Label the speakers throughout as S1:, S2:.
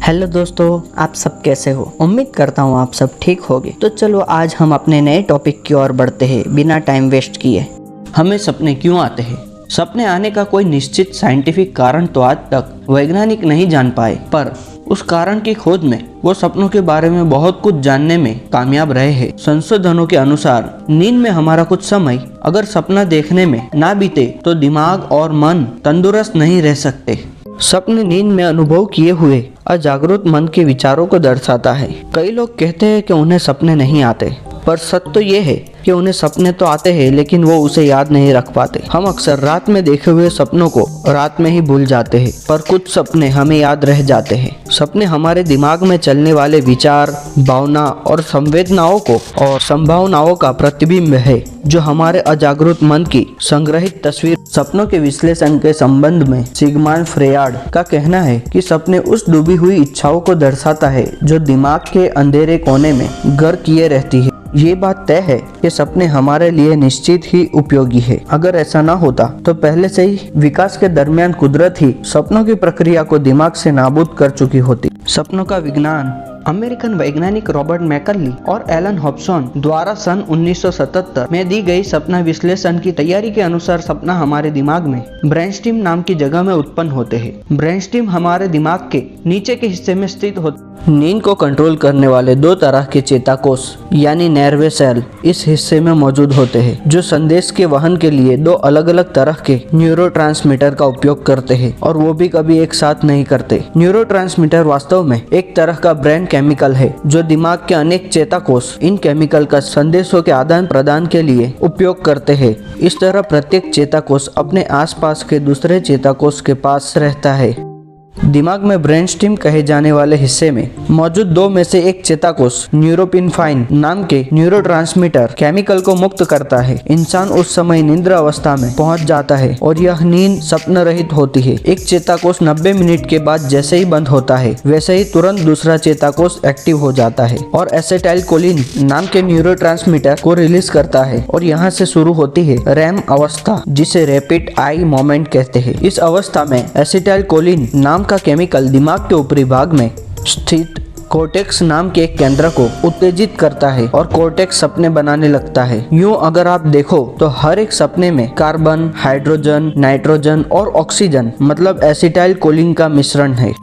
S1: Hello दोस्तों, आप सब कैसे हो। उम्मीद करता हूँ आप सब ठीक होगे। तो चलो आज हम अपने नए टॉपिक की ओर बढ़ते हैं बिना टाइम वेस्ट किए। हमें सपने क्यों आते हैं। सपने आने का कोई निश्चित साइंटिफिक कारण तो आज तक वैज्ञानिक नहीं जान पाए, पर उस कारण की खोज में वो सपनों के बारे में बहुत कुछ जानने में कामयाब रहे हैं। संशोधनों के अनुसार नींद में हमारा कुछ समय अगर सपना देखने में ना बीते तो दिमाग और मन तंदुरुस्त नहीं रह सकते। सपने नींद में अनुभव किए हुए अजागरूक मन के विचारों को दर्शाता है। कई लोग कहते हैं कि उन्हें सपने नहीं आते, पर सच तो ये है कि उन्हें सपने तो आते हैं लेकिन वो उसे याद नहीं रख पाते। हम अक्सर रात में देखे हुए सपनों को रात में ही भूल जाते हैं, पर कुछ सपने हमें याद रह जाते हैं। सपने हमारे दिमाग में चलने वाले विचार, भावना और संवेदनाओं को और संभावनाओं का प्रतिबिंब है, जो हमारे अजागरूक मन की संग्रहित तस्वीर। सपनों के विश्लेषण के संबंध में सिगमंड फ्रॉयड का कहना है कि सपने उस डूबी हुई इच्छाओं को दर्शाता है जो दिमाग के अंधेरे कोने में घर किए रहती है। ये बात तय है कि सपने हमारे लिए निश्चित ही उपयोगी है। अगर ऐसा ना होता तो पहले से ही विकास के दरमियान कुदरत ही सपनों की प्रक्रिया को दिमाग से नाबूद कर चुकी होती। सपनों का विज्ञान अमेरिकन वैज्ञानिक रॉबर्ट मैकर्ली और एलन हॉब्सन द्वारा सन 1977 में दी गई सपना विश्लेषण की तैयारी के अनुसार सपना हमारे दिमाग में ब्रेनस्टेम नाम की जगह में उत्पन्न होते हैं। ब्रेनस्टेम हमारे दिमाग के नीचे के हिस्से में स्थित होते। नींद को कंट्रोल करने वाले दो तरह के चेताकोष यानी नर्व सेल इस हिस्से में मौजूद होते हैं, जो संदेश के वहन के लिए दो अलग अलग तरह के न्यूरोट्रांसमीटर का उपयोग करते हैं, और वो भी कभी एक साथ नहीं करते। न्यूरोट्रांसमीटर वास्तव में एक तरह का ब्रेन केमिकल है जो दिमाग के अनेक चेताकोष इन केमिकल का संदेशों के आदान प्रदान के लिए उपयोग करते हैं। इस तरह प्रत्येक चेताकोष अपने आसपास के दूसरे चेताकोष के पास रहता है। दिमाग में ब्रेनस्टेम कहे जाने वाले हिस्से में मौजूद दो में से एक चेताकोष न्यूरोपिनेफ्राइन नाम के न्यूरोट्रांसमीटर केमिकल को मुक्त करता है। इंसान उस समय निद्रा अवस्था में पहुंच जाता है और यह नींद स्वप्न रहित होती है। एक चेताकोष 90 मिनट के बाद जैसे ही बंद होता है, वैसे ही तुरंत दूसरा चेताकोष एक्टिव हो जाता है और एसिटाइलकोलिन नाम के न्यूरोट्रांसमीटर को रिलीज करता है, और यहाँ से शुरू होती है रैम अवस्था, जिसे रैपिड आई मोमेंट कहते हैं। इस अवस्था में एसिटाइलकोलिन नाम का केमिकल दिमाग के ऊपरी भाग में स्थित कोर्टेक्स नाम के एक केंद्र को उत्तेजित करता है और कोर्टेक्स सपने बनाने लगता है। यूं अगर आप देखो तो हर एक सपने में कार्बन, हाइड्रोजन, नाइट्रोजन और ऑक्सीजन मतलब एसिटाइलकोलिन का मिश्रण है।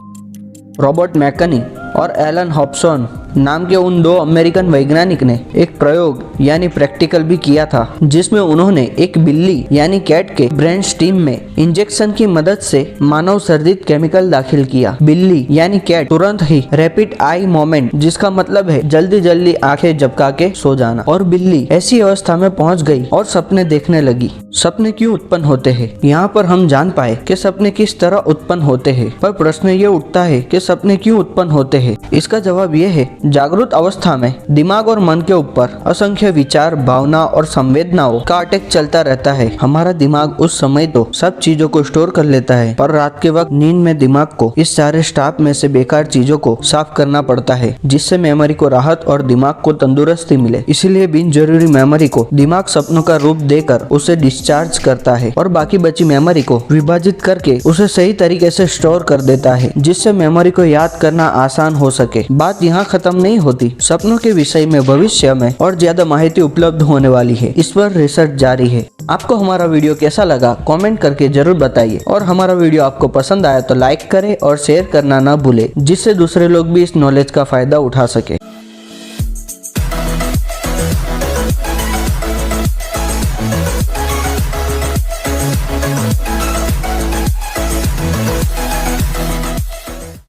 S1: रॉबर्ट मैकर्ली और एलन हॉब्सन नाम के उन दो अमेरिकन वैज्ञानिक ने एक प्रयोग यानी प्रैक्टिकल भी किया था, जिसमें उन्होंने एक बिल्ली यानी कैट के ब्रेनस्टेम में इंजेक्शन की मदद से मानव सर्जित केमिकल दाखिल किया। बिल्ली यानी कैट तुरंत ही रैपिड आई मोमेंट, जिसका मतलब है जल्दी जल्दी आंखें झपका के सो जाना, और बिल्ली ऐसी अवस्था में पहुंच गई और सपने देखने लगी। सपने क्यों उत्पन्न होते हैं। यहाँ पर हम जान पाए कि सपने किस तरह उत्पन्न होते हैं, पर प्रश्न ये उठता है कि सपने क्यों उत्पन्न होते हैं। इसका जवाब ये है, जागरूक अवस्था में दिमाग और मन के ऊपर असंख्य विचार, भावना और संवेदनाओं का अटैक चलता रहता है। हमारा दिमाग उस समय तो सब चीजों को स्टोर कर लेता है, पर रात के वक्त नींद में दिमाग को इस सारे स्टाफ में से बेकार चीजों को साफ करना पड़ता है, जिससे मेमोरी को राहत और दिमाग को तंदुरुस्ती मिले। इसलिए बिन जरूरी मेमोरी को दिमाग सपनों का रूप देकर उसे डिस्चार्ज करता है और बाकी बची मेमोरी को विभाजित करके उसे सही तरीके से स्टोर कर देता है, जिससे मेमोरी को याद करना आसान हो सके। बात यहाँ खत्म नहीं होती। सपनों के विषय में भविष्य में और ज्यादा माहिती उपलब्ध होने वाली है। इस पर रिसर्च जारी है। आपको हमारा वीडियो कैसा लगा कमेंट करके जरूर बताइए, और हमारा वीडियो आपको पसंद आया तो लाइक करें और शेयर करना ना भूले, जिससे दूसरे लोग भी इस नॉलेज का फायदा उठा सके।